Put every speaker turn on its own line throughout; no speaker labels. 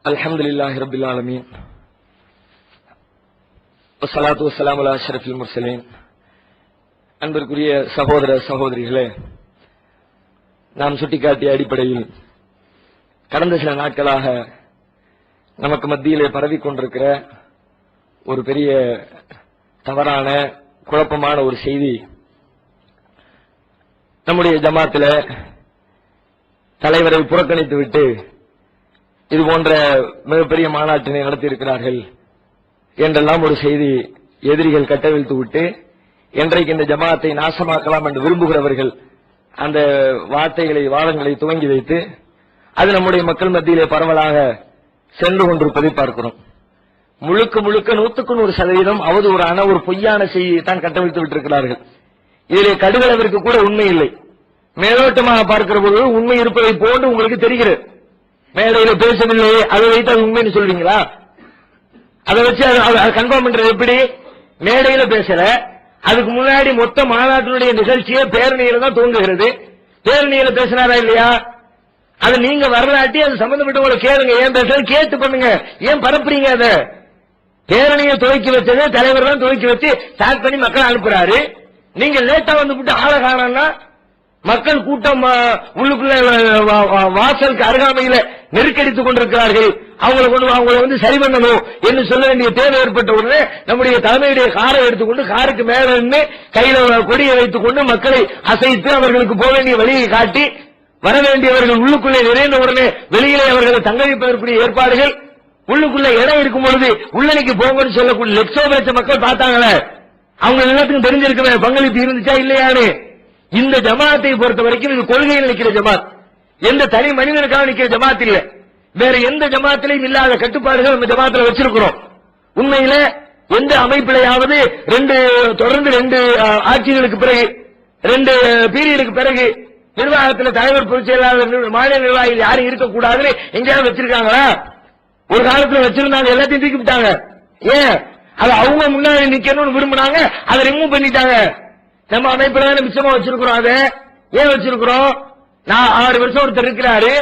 அல்ஹம்துலில்லாஹி ரப்பில் ஆலமீன் வஸ்ஸலாத்து வஸ்ஸலாமு அலா அஷ்ரஃபில் முர்ஸலீன். அன்பிற்குரிய சகோதர சகோதரிகளே, நாம் சுட்டிக்காட்டிய அடிப்படையில் கடந்த சில நாட்களாக நமக்கு மத்தியிலே பரவிக் கொண்டிருக்கிற ஒரு பெரிய தவறான குழப்பமான ஒரு செய்தி, நம்முடைய ஜமாத்தில் தலைவரை புறக்கணித்துவிட்டு இது போன்ற மிகப்பெரிய மாநாட்டினை நடத்தியிருக்கிறார்கள் என்றெல்லாம் ஒரு செய்தி எதிரிகள் கட்டவிழ்த்து விட்டு, என்றைக்கு இந்த ஜமாத்தை நாசமாக்கலாம் என்று விரும்புகிறவர்கள் அந்த வாதங்களை துவங்கி வைத்து அது நம்முடைய மக்கள் மத்தியிலே பரவலாக சென்று கொண்டிருப்பதை பார்க்கிறோம். முழுக்க 100% அவதூறான ஒரு பொய்யான செய்தியை தான் கட்டவிழ்த்து விட்டிருக்கிறார்கள். இதிலே கடுகளவிற்கு கூட உண்மை இல்லை. மேலோட்டமாக பார்க்கிற பொழுது உண்மை இருப்பதை போன்று உங்களுக்கு தெரிகிறது. மேடையில பேசவில்லை, அதை வைத்து அது உண்மைன்னு சொல்றீங்களா? அதை வச்சு கன்ஃபார்ம் பண்றது எப்படி? மேடையில பேசல, அதுக்கு முன்னாடி மொத்த மாநாட்டினுடைய நிகழ்ச்சியே பேரணியில தான் துவங்குகிறது. பேரணியில பேசினாரா இல்லையா? அது நீங்க வரலாட்டி அது சம்பந்தப்பட்டவங்களை கேளுங்க, ஏன் பேசுறது கேட்டு பண்ணுங்க, ஏன் பரப்புறீங்க? அத பேரணியை துவக்கி வச்சது தலைவர் தான் துவக்கி வச்சு ஸ்டார்ட் பண்ணி மக்கள் அனுப்புறாரு. நீங்க லேட்டா வந்து ஆள காணா மக்கள் கூட்டம் உள்ளுக்குள்ள வாசலுக்கு அருகாமையில நெருக்கடித்துக் கொண்டிருக்கிறார்கள். அவங்களை வந்து சரி பண்ணணும் என்று சொல்ல வேண்டிய தேவை ஏற்பட்ட உடனே நம்முடைய தலைமையுடைய காரை எடுத்துக்கொண்டு காருக்கு மேல இருந்து கையில கொடியை வைத்துக் கொண்டு மக்களை அசைத்து அவர்களுக்கு போக வேண்டிய வழியை காட்டி வர வேண்டியவர்கள் உள்ளுக்குள்ளே நிறைந்த உடனே வெளியிலே அவர்களை தங்க வைப்பதற்குரிய ஏற்பாடுகள், உள்ளுக்குள்ள இடம் இருக்கும் பொழுது உள்ளணிக்கு போங்கன்னு சொல்லக்கூடிய லட்சோபட்ச மக்கள் பார்த்தாங்களே, அவங்க எல்லாத்துக்கும் தெரிஞ்சிருக்கவே பங்களிப்பு இருந்துச்சா இல்லையான்னு. இந்த ஜமாத்தை பொறுத்த வரைக்கும் இது கொள்கையில் நிற்கிற ஜமாத், எந்த தனி மனிதனுக்காக நிற்கிற ஜமாத் இல்ல. வேற எந்த ஜமாத்திலையும் இல்லாத கட்டுப்பாடுகள் நம்ம ஜமாத்துல வச்சிருக்கிறோம். உண்மையில எந்த அமைப்பிலையாவது தொடர்ந்து 2 ஆட்சிகளுக்கு பிறகு 2 பீரியடுக்கு பிறகு நிர்வாகத்தில் தலைவர் பொதுச் செயலாளர் மாநில நிர்வாகிகள் யாரும் இருக்கக்கூடாதுன்னு எங்கேயாவது வச்சிருக்காங்களா? ஒரு காலத்துல வச்சிருந்தாங்க, எல்லாத்தையும் தூக்கி விட்டாங்க. ஏன்? அது அவங்க முன்னாடி நிக்கணும்னு விரும்பினாங்க, அதை ரிமூவ் பண்ணிட்டாங்க. நம்ம அமைப்புல மிச்சமா வச்சிருக்கிறோம். அதை ஏன் வச்சிருக்கிறோம்? நான் 6 வருஷம் ஒருத்தர் இருக்கிறாரு,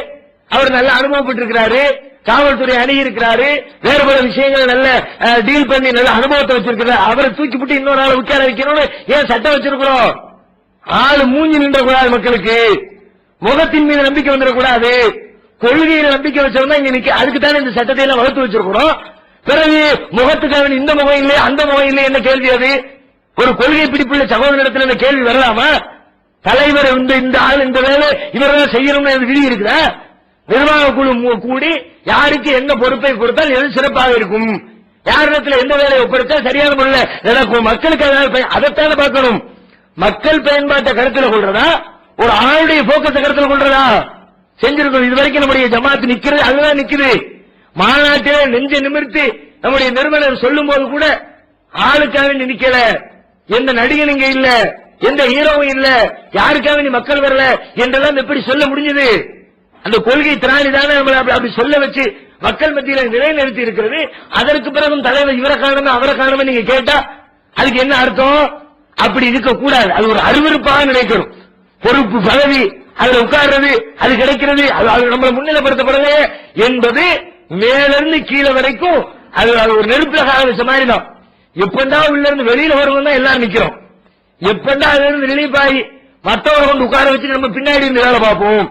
அவர் நல்ல அனுபவப்பட்டு இருக்கிறாரு, காவல்துறை அணுகி இருக்கிறாரு, வேறு பல விஷயங்களை நல்ல டீல் பண்ணி நல்ல அனுபவத்தை வச்சிருக்கிறார். அவரை தூக்கி விட்டு இன்னொரு ஆளை உட்கார வைக்கணும்னு ஏன் சட்டம் வச்சிருக்கிறோம்? ஆளு மூஞ்சி நின்றக்கூடாது, மக்களுக்கு முகத்தின் மீது நம்பிக்கை வந்துடக்கூடாது, கொள்கையில நம்பிக்கை வச்சவங்க இங்க நிக்க. அதுக்கு தானே இந்த சட்டத்தை எல்லாம் வகுத்து வச்சிருக்கிறோம். பிறகு முகத்துக்காக இந்த முகம் இல்லை அந்த முகம் இல்லை என்ன கேள்வி? அது ஒரு கொள்கை பிடிப்புள்ள சகோதரத்தில் இந்த கேள்வி வரலாமா? தலைவர் இந்த ஆள் இந்த வேலை இவர்கள் செய்யணும்னு விதி இருக்குதா? நிர்வாக குழு கூடி யாருக்கு எந்த பொறுப்பை கொடுத்தால் எது சிறப்பாக இருக்கும், யாரிடத்தில் எந்த வேலையை ஒப்படைத்தால் சரியான முறையில் நடக்கும், மக்களுக்கு அதைத்தானே பார்க்கணும். மக்கள் பயன்பாட்டை கருத்தில் கொள்றதா, ஒரு ஆளுடைய போக்கத்தை கருத்தில் கொள்றதா? செஞ்சிருக்கோம். இதுவரைக்கும் நம்முடைய ஜமாத்து நிக்கிறது அதுதான் நிக்குது. மாநாட்டிலே நெஞ்ச நிமிர்த்தி நம்முடைய நிறுவனர் சொல்லும் போது கூட ஆளுக்காக நிக்கல, எந்த நடிகன் இங்க இல்ல, எந்த ஹீரோவும் இல்ல, யாருக்காக நீ மக்கள் வரல என்றெல்லாம் எப்படி சொல்ல முடிஞ்சது? அந்த கொள்கை திராணி தானே நம்மளை அப்படி சொல்ல வச்சு மக்கள் மத்தியில் நிலைநிறுத்தி இருக்கிறது. அதற்கு பிறகும் தலைவர் இவரை காணணும் அவரை காணணும் நீங்க கேட்டா அதுக்கு என்ன அர்த்தம்? அப்படி இருக்க கூடாது. அது ஒரு அருவருப்பாக நினைக்கணும். பொறுப்பு பதவி அதுல உட்கார்றது அது கிடைக்கிறது, அது நம்மளை முன்னிலைப்படுத்தப்படுது என்பது மேலிருந்து கீழே வரைக்கும் அது ஒரு நெருப்புல கால வச்ச மாதிரி தான். எப்பண்டா உள்ள இருந்து வெளியில வருவோம் தான் எல்லாரும் நிக்கிறோம். எப்பண்டா அதுல இருந்து ரிலீஃப் ஆகி மற்றவரை கொண்டு உட்கார வச்சு நம்ம பின்னாடி இருந்து வேலை பார்ப்போம்.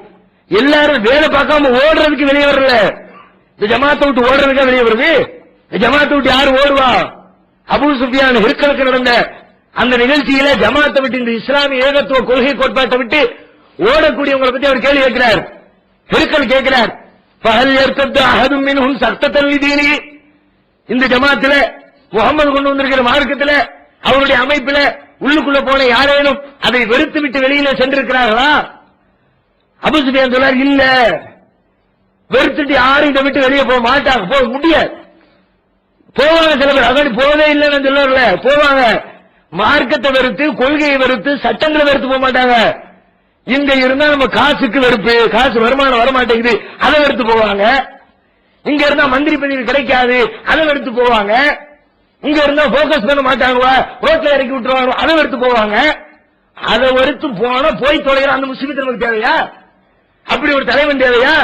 எல்லாரும் வேலை பார்க்காம ஓடுறதுக்கு வெளியே வரல. இந்த ஜமாத்தை விட்டு ஓடுறதுக்கா வெளியே வருது? இந்த ஜமாத்தை விட்டு யாரு ஓடுவா? அபூ சுஃபியான் ஹிர்கலுக்கு நடந்த அந்த நிகழ்ச்சியில ஜமாத்தை விட்டு இந்த இஸ்லாமிய ஏகத்துவ கொள்கை கோட்பாட்டை விட்டு ஓடக்கூடியவங்களை பத்தி அவர் கேள்வி கேட்கிறார். ஹிர்கல் கேட்கிறார், பகல் ஏற்கத்த அகதும் மின்ஹும் சக்தத்தல் தீனி, இந்த ஜமாத்துல முகமது கொண்டு வந்திருக்கிற மார்க்கத்துல அவருடைய அமைப்புல உள்ளுக்குள்ள போன யாரேனும் அதை வெறுத்து விட்டு வெளியில சென்றிருக்கிறார்களா? அபூ சுஃபியான் சொல்றார், இல்ல, வெறுத்துட்டு யாரும் இதை விட்டு வெளியே போக மாட்டாங்க, போக முடியாது. போவாங்க சில பேர், அதோட போதே இல்லைன்னு சொல்லல, போவாங்க. மார்க்கத்தை வெறுத்து கொள்கையை வெறுத்து சட்டங்களை வெறுத்து போக மாட்டாங்க. இங்க இருந்தா நம்ம காசுக்கு வெறுப்பு, காசு வருமானம் வரமாட்டேங்குது அதை வெறுத்து போவாங்க. இங்க இருந்தா மந்திரி பதவி கிடைக்காது அதை வெறுத்து போவாங்க. இங்க இருந்தா போக்கஸ் பண்ண மாட்டாங்க, ரோட்ல இறக்கி விட்டுருவாங்க அதை வெறுத்து போவாங்க. அதை வெறுத்து போனா போய் தொலைகிற அந்த முஸ்லிம் நமக்கு தேவையா? அப்படி ஒரு தலைவன் தேவையா?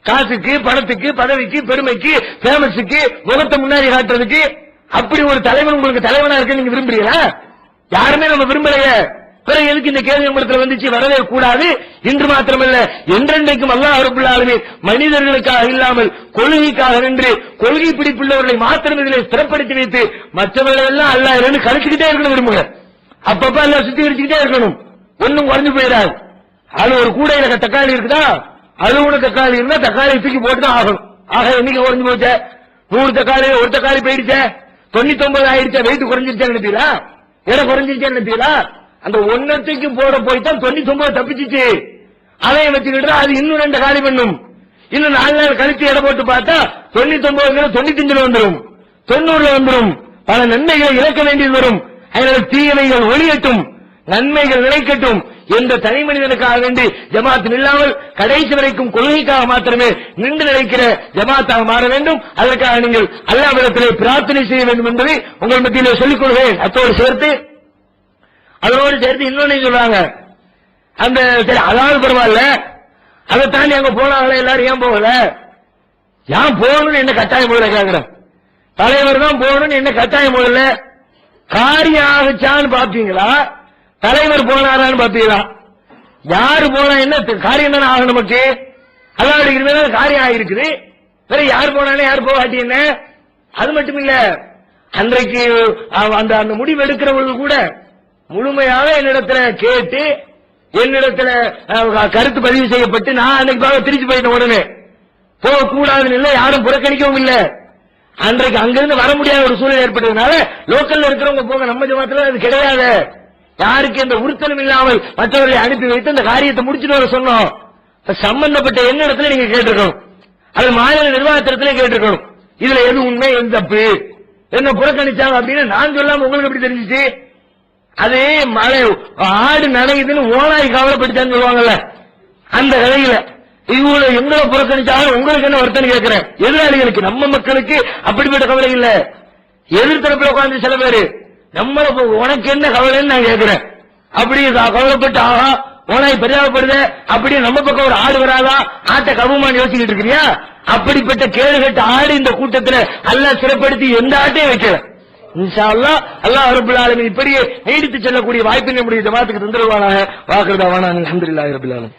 காசுக்கு, பணத்துக்கு, பதவிக்கு, பெருமைக்கு, பேமஸுக்கு, முகத்தை முன்னாடி காட்டுறதுக்கு. அப்படி ஒரு தலைவன் உங்களுக்கு தலைவனா இருக்க நீங்க விரும்புறீங்களா? யாருமே நம்ம விரும்பலையே. பிறகு எதுக்கு இந்த கேள்வி உங்களுக்கு வந்துச்சு? வரவே கூடாது. இன்று மாத்திரமல்ல, என்றென்றைக்கும் அல்லாஹ் ரப்பல் ஆலமீன் மனிதர்களுக்காக இல்லாமல் கொள்கைக்காக நின்று கொள்கை பிடிப்புள்ளவர்களை மாத்திரம் இதிலே ஸ்திரப்படுத்தி வைத்து மற்றவர்கள் எல்லாம் அல்லாஹ் இருந்து கழிச்சுக்கிட்டே இருக்கணும் விரும்புங்க. அப்பப்ப எல்லாம் சுத்தி வச்சுக்கிட்டே இருக்கணும், ஒன்னும் குறைஞ்சு போயிடாது. அது ஒரு கூடையில தக்காளி இருக்குதா, அழுவுன தக்காளி இருந்தா தக்காளி தூக்கி போட்டுதான் ஆகணும். ஆக என்னைக்கு குறைஞ்சு போச்ச? 100 தக்காளி, ஒரு தக்காளி போயிடுச்ச, 99 ஆயிடுச்சா? வெயிட் குறைஞ்சிருச்சா நினைப்பீங்களா? எடை குறைஞ்சிருச்சா நினைப்பீங்களா? அந்த ஒன்னத்துக்கு போட போய்தான் 99 தப்பிச்சிச்சு. அதைய வச்சுக்கிட்டு அது இன்னும் 2 காலி பண்ணும். இன்னும் 4 நாள் கழிச்சு எடை போட்டு பார்த்தா 99 95 வந்துடும், 90 வந்துடும். பல நன்மைகளை இழக்க வேண்டியது வரும். அதனால தீயவைகள் ஒளியட்டும், நன்மைகள் நிலைக்கட்டும். எந்த தனி மனிதனுக்காக வேண்டி ஜமாத் இல்லாமல் கடைசி வரைக்கும் கொள்கைக்காக மாத்திரமே நின்று நிலைக்கிற ஜமாத்தாக மாற வேண்டும். அதற்காக நீங்கள் அல்லாஹ்விடத்திலே பிரார்த்தனை செய்ய வேண்டும் என்பதை உங்கள் மத்தியிலே சொல்லிக் கொள்வேன். அதோடு சேர்த்து இன்னொன்னு சொல்றாங்க. அந்த சரி அதாவது பரவாயில்ல, அதை தாண்டி அங்க போனாங்களே எல்லாரும் ஏன் போகல? ஏன் போகணும்னு என்ன கட்டாயம் போகல கேக்குறேன். தலைவர் தான் போகணும்னு என்ன கட்டாயம் போகல? காரியம் ஆகுச்சான்னு பாப்பீங்களா, தலைவர் போனாரான்னு பாப்பீங்களா? யாரு போனா என்ன காரியம் தானே ஆகும் நமக்கு? அல்லாஹ்வுடைய காரியம் ஆகிருக்குது. வேற யார் போனாலும் யார் போகாட்டி என்ன? அது மட்டும் இல்ல, அன்றைக்கு அந்த முடிவு எடுக்கிறவர்கள் கூட முழுமையாக என்னிடத்துல கேட்டு என்னிடத்துல கருத்து பதிவு செய்யப்பட்டு நான் அன்னைக்கு திருச்சி போயிட்டேன். உடனே போக கூடாதுன்னு இல்ல, யாரும் புறக்கணிக்கவும் இல்ல. அன்றைக்கு அங்கிருந்து வர முடியாத ஒரு சூழ்நிலை ஏற்பட்டதுனால லோக்கல்ல இருக்கிறவங்க போக, நம்ம ஜமாத்துல அது கிடையாது. யாருக்கு எந்த உறுத்தலும் இல்லாமல் மற்றவர்களை அனுப்பி வைத்து அந்த காரியத்தை முடிச்சுட்டு வர சொன்னோம். சம்பந்தப்பட்ட என்ன இடத்துல நீங்க கேட்டிருக்கணும், அது மாநில நிர்வாகத்திடத்துல கேட்டிருக்கணும். இதுல எது உண்மை எது தப்பு, என்ன புறக்கணிச்சாங்க அப்படின்னு நான் சொல்லாம உங்களுக்கு எப்படி தெரிஞ்சிச்சு? அதே மழை ஆடு நனையுதுன்னு ஓனாய் கவலைப்பட்டுச்சான்னு சொல்லுவாங்கல்ல, அந்த கதையில இவங்களை எங்களை புறக்கணிச்சாலும் உங்களுக்கு என்ன வருத்தம் கேட்கிறேன். எதிராளிகளுக்கு, நம்ம மக்களுக்கு அப்படிப்பட்ட கவலை இல்ல. எதிர்த்தரப்புல உட்காந்து சில பேரு நம்மள உனக்கு என்ன கவலைன்னு நான் கேட்கிறேன். அப்படி கவலைப்பட்டு ஆகா ஓனாய் பரிதாபப்படுத, அப்படியே நம்ம பக்கம் ஒரு ஆடு வராதா, ஆட்டை கவுமான்னு யோசிச்சுட்டு இருக்கிறியா? அப்படிப்பட்ட கேடுகட்ட ஆடு இந்த கூட்டத்தில் அல்லாஹ் சிறப்படுத்தி எந்த ஆட்டையும் வைக்கல. இன்ஷா அல்லாஹ் அல்லாஹ் ரப்பல் ஆலமீன் இப்படியே நீடித்து செல்லக்கூடிய வாய்ப்பு நம்முடைய ஜமாத்துக்கு தந்துருவானாக. வாக்குறுதாவான அல்ஹம்துலில்லாஹி ரப்பில் ஆலமீன்.